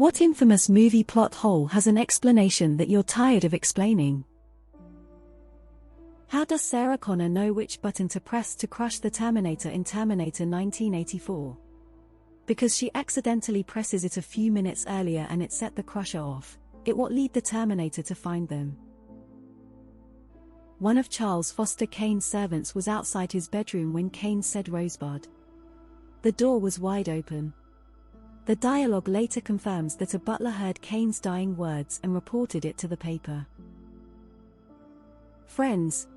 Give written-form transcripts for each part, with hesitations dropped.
What infamous movie plot hole has an explanation that you're tired of explaining? How does Sarah Connor know which button to press to crush the Terminator in Terminator 1984? Because she accidentally presses it a few minutes earlier and it set the crusher off. It what lead the Terminator to find them. One of Charles Foster Kane's servants was outside his bedroom when Kane said Rosebud. The door was wide open. The dialogue later confirms that a butler heard Kane's dying words and reported it to the paper. Friends.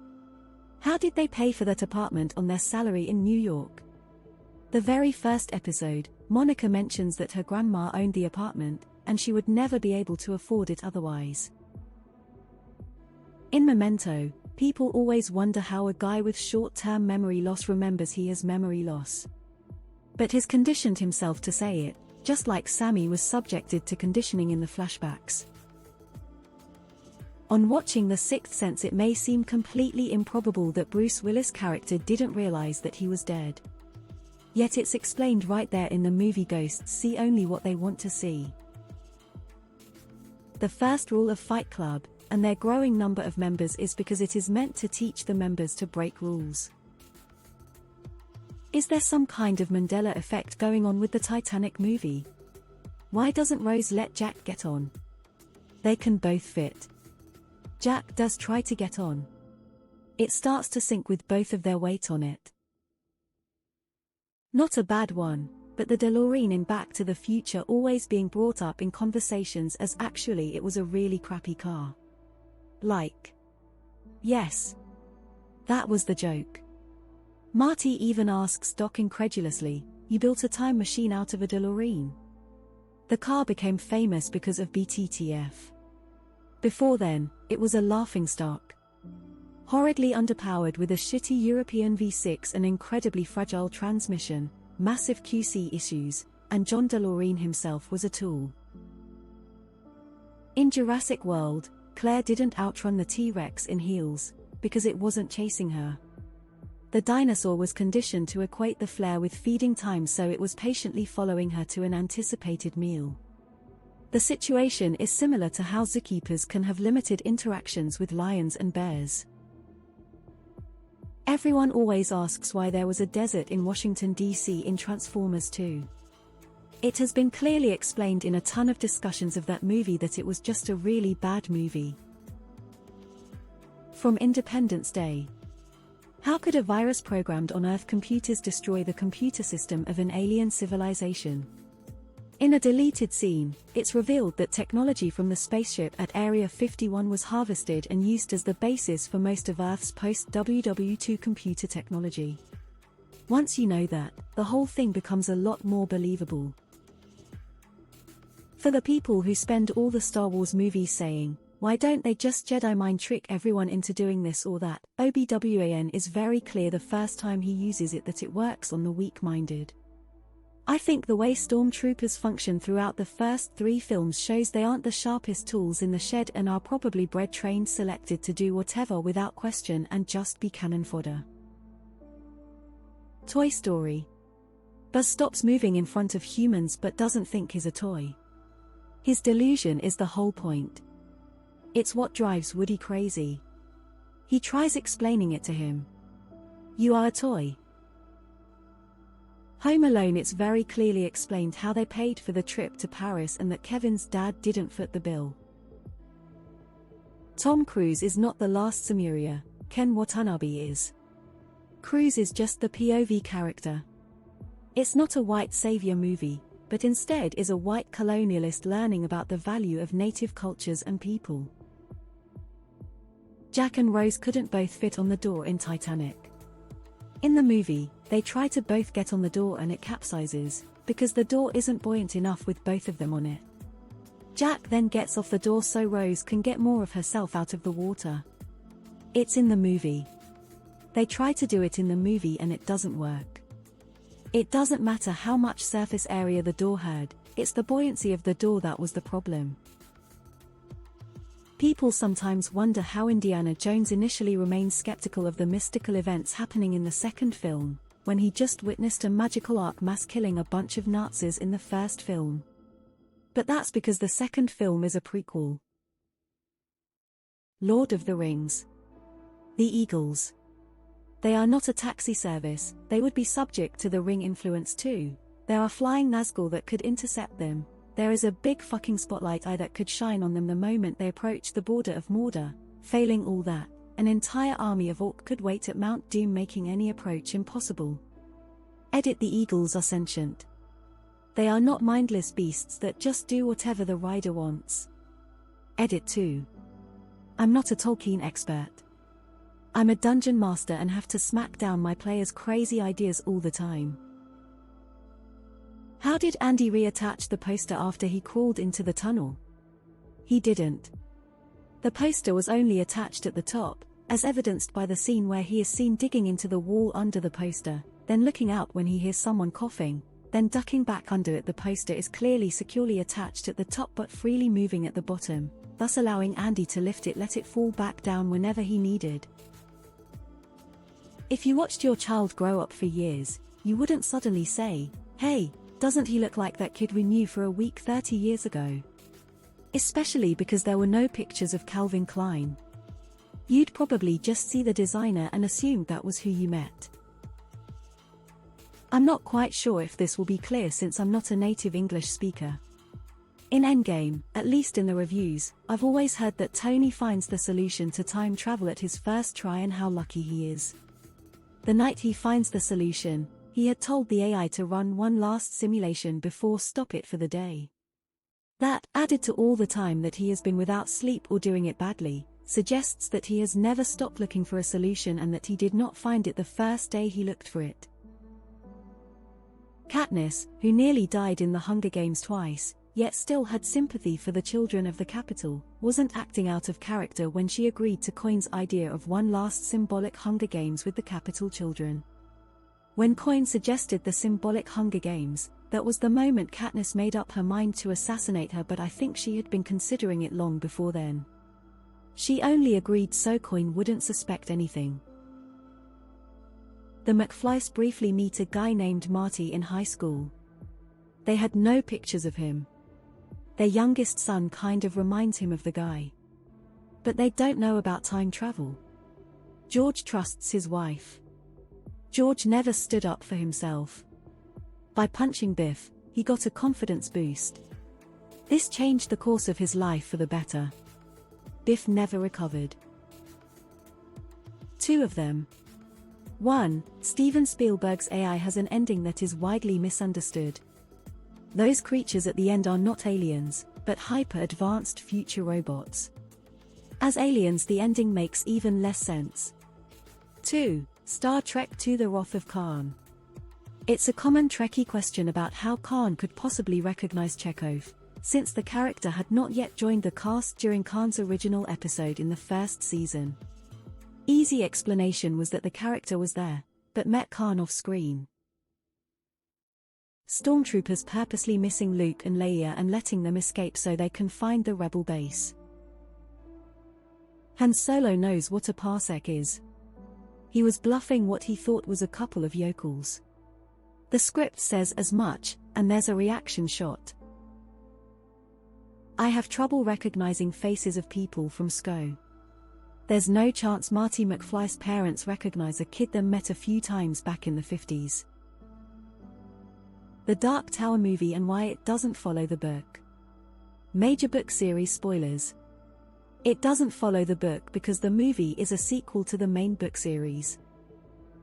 How did they pay for that apartment on their salary in New York? The very first episode, Monica mentions that her grandma owned the apartment, and she would never be able to afford it otherwise. In Memento, people always wonder how a guy with short-term memory loss remembers he has memory loss. But he's conditioned himself to say it, just like Sammy was subjected to conditioning in the flashbacks. On watching The Sixth Sense, it may seem completely improbable that Bruce Willis' character didn't realize that he was dead. Yet it's explained right there in the movie. Ghosts see only what they want to see. The first rule of Fight Club, and their growing number of members, is because it is meant to teach the members to break rules. Is there some kind of Mandela effect going on with the Titanic movie? Why doesn't Rose let Jack get on? They can both fit. Jack does try to get on. It starts to sink with both of their weight on it. Not a bad one, but the DeLorean in Back to the Future always being brought up in conversations as actually it was a really crappy car. Like. Yes. That was the joke. Marty even asks Doc incredulously, "You built a time machine out of a DeLorean?" The car became famous because of BTTF. Before then, it was a laughingstock. Horridly underpowered with a shitty European V6, an incredibly fragile transmission, massive QC issues, and John DeLorean himself was a tool. In Jurassic World, Claire didn't outrun the T-Rex in heels, because it wasn't chasing her. The dinosaur was conditioned to equate the flare with feeding time, so it was patiently following her to an anticipated meal. The situation is similar to how zookeepers can have limited interactions with lions and bears. Everyone always asks why there was a desert in Washington, D.C. in Transformers 2. It has been clearly explained in a ton of discussions of that movie that it was just a really bad movie. From Independence Day. How could a virus programmed on Earth computers destroy the computer system of an alien civilization? In a deleted scene, it's revealed that technology from the spaceship at Area 51 was harvested and used as the basis for most of Earth's post-WW2 computer technology. Once you know that, the whole thing becomes a lot more believable. For the people who spend all the Star Wars movies saying, "Why don't they just Jedi mind trick everyone into doing this or that?" Obi-Wan is very clear the first time he uses it that it works on the weak-minded. I think the way stormtroopers function throughout the first 3 films shows they aren't the sharpest tools in the shed and are probably bred, trained, selected to do whatever without question and just be cannon fodder. Toy Story. Buzz stops moving in front of humans but doesn't think he's a toy. His delusion is the whole point. It's what drives Woody crazy. He tries explaining it to him. "You are a toy." Home Alone, it's very clearly explained how they paid for the trip to Paris and that Kevin's dad didn't foot the bill. Tom Cruise is not the last Samurai, Ken Watanabe is. Cruise is just the POV character. It's not a white savior movie, but instead is a white colonialist learning about the value of native cultures and people. Jack and Rose couldn't both fit on the door in Titanic. In the movie, they try to both get on the door and it capsizes, because the door isn't buoyant enough with both of them on it. Jack then gets off the door so Rose can get more of herself out of the water. It's in the movie. They try to do it in the movie and it doesn't work. It doesn't matter how much surface area the door had, it's the buoyancy of the door that was the problem. People sometimes wonder how Indiana Jones initially remained skeptical of the mystical events happening in the second film, when he just witnessed a magical arc mass killing a bunch of Nazis in the first film. But that's because the second film is a prequel. Lord of the Rings. The Eagles. They are not a taxi service, they would be subject to the ring influence too. There are flying Nazgul that could intercept them. There is a big fucking spotlight eye that could shine on them the moment they approach the border of Mordor. Failing all that, an entire army of orc could wait at Mount Doom, making any approach impossible. Edit: the Eagles are sentient. They are not mindless beasts that just do whatever the rider wants. Edit 2. I'm not a Tolkien expert. I'm a dungeon master and have to smack down my players' crazy ideas all the time. How did Andy reattach the poster after he crawled into the tunnel? He didn't. The poster was only attached at the top, as evidenced by the scene where he is seen digging into the wall under the poster, then looking out when he hears someone coughing, then ducking back under it. The poster is clearly securely attached at the top but freely moving at the bottom, thus allowing Andy to lift it, let it fall back down whenever he needed. If you watched your child grow up for years, you wouldn't suddenly say, "Hey, doesn't he look like that kid we knew for a week 30 years ago?" Especially because there were no pictures of Calvin Klein. You'd probably just see the designer and assume that was who you met. I'm not quite sure if this will be clear since I'm not a native English speaker. In Endgame, at least in the reviews, I've always heard that Tony finds the solution to time travel at his first try and how lucky he is. The night he finds the solution, he had told the AI to run one last simulation before stop it for the day. That, added to all the time that he has been without sleep or doing it badly, suggests that he has never stopped looking for a solution and that he did not find it the first day he looked for it. Katniss, who nearly died in the Hunger Games twice, yet still had sympathy for the children of the capital, wasn't acting out of character when she agreed to Coin's idea of one last symbolic Hunger Games with the capital children. When Coin suggested the symbolic Hunger Games, that was the moment Katniss made up her mind to assassinate her, but I think she had been considering it long before then. She only agreed so Coin wouldn't suspect anything. The McFlys briefly meet a guy named Marty in high school. They had no pictures of him. Their youngest son kind of reminds him of the guy. But they don't know about time travel. George trusts his wife. George never stood up for himself. By punching Biff, he got a confidence boost. This changed the course of his life for the better. Biff never recovered. Two of them. 1. Steven Spielberg's AI has an ending that is widely misunderstood. Those creatures at the end are not aliens, but hyper-advanced future robots. As aliens, the ending makes even less sense. 2. Star Trek II: The Wrath of Khan. It's a common Trekkie question about how Khan could possibly recognize Chekhov, since the character had not yet joined the cast during Khan's original episode in the first season. Easy explanation was that the character was there, but met Khan off-screen. Stormtroopers purposely missing Luke and Leia and letting them escape so they can find the rebel base. Han Solo knows what a parsec is. He was bluffing what he thought was a couple of yokels. The script says as much, and there's a reaction shot. I have trouble recognizing faces of people from SCO. There's no chance Marty McFly's parents recognize a kid they met a few times back in the 50s. The Dark Tower movie and why it doesn't follow the book. Major book series spoilers. It doesn't follow the book because the movie is a sequel to the main book series.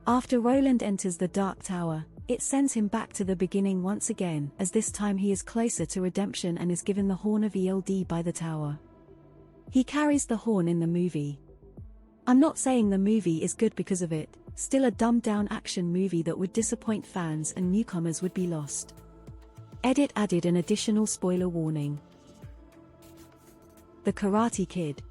After Roland enters the Dark Tower, it sends him back to the beginning once again, as this time he is closer to redemption and is given the Horn of ELD by the Tower. He carries the horn in the movie. I'm not saying the movie is good because of it, still a dumbed-down action movie that would disappoint fans and newcomers would be lost. Edit added an additional spoiler warning. The Karate Kid.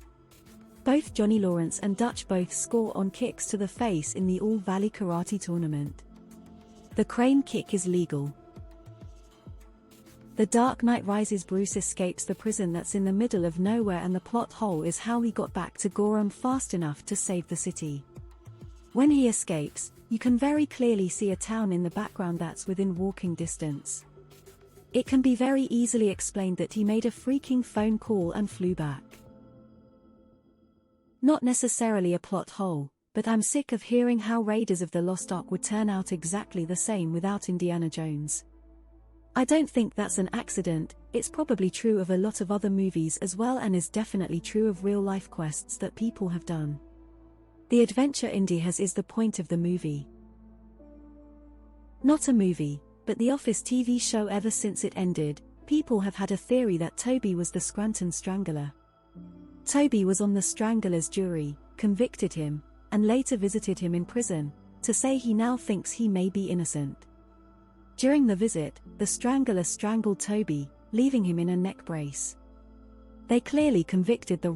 Both Johnny Lawrence and Dutch both score on kicks to the face in the All Valley Karate Tournament. The crane kick is legal. The Dark Knight Rises. Bruce escapes the prison that's in the middle of nowhere, and the plot hole is how he got back to Gorham fast enough to save the city. When he escapes, you can very clearly see a town in the background that's within walking distance. It can be very easily explained that he made a freaking phone call and flew back. Not necessarily a plot hole, but I'm sick of hearing how Raiders of the Lost Ark would turn out exactly the same without Indiana Jones. I don't think that's an accident. It's probably true of a lot of other movies as well, and is definitely true of real-life quests that people have done. The adventure Indy has is the point of the movie. Not a movie, but the Office TV show. Ever since it ended, people have had a theory that Toby was the Scranton Strangler. Toby was on the Strangler's jury, convicted him, and later visited him in prison, to say he now thinks he may be innocent. During the visit, the Strangler strangled Toby, leaving him in a neck brace. They clearly convicted the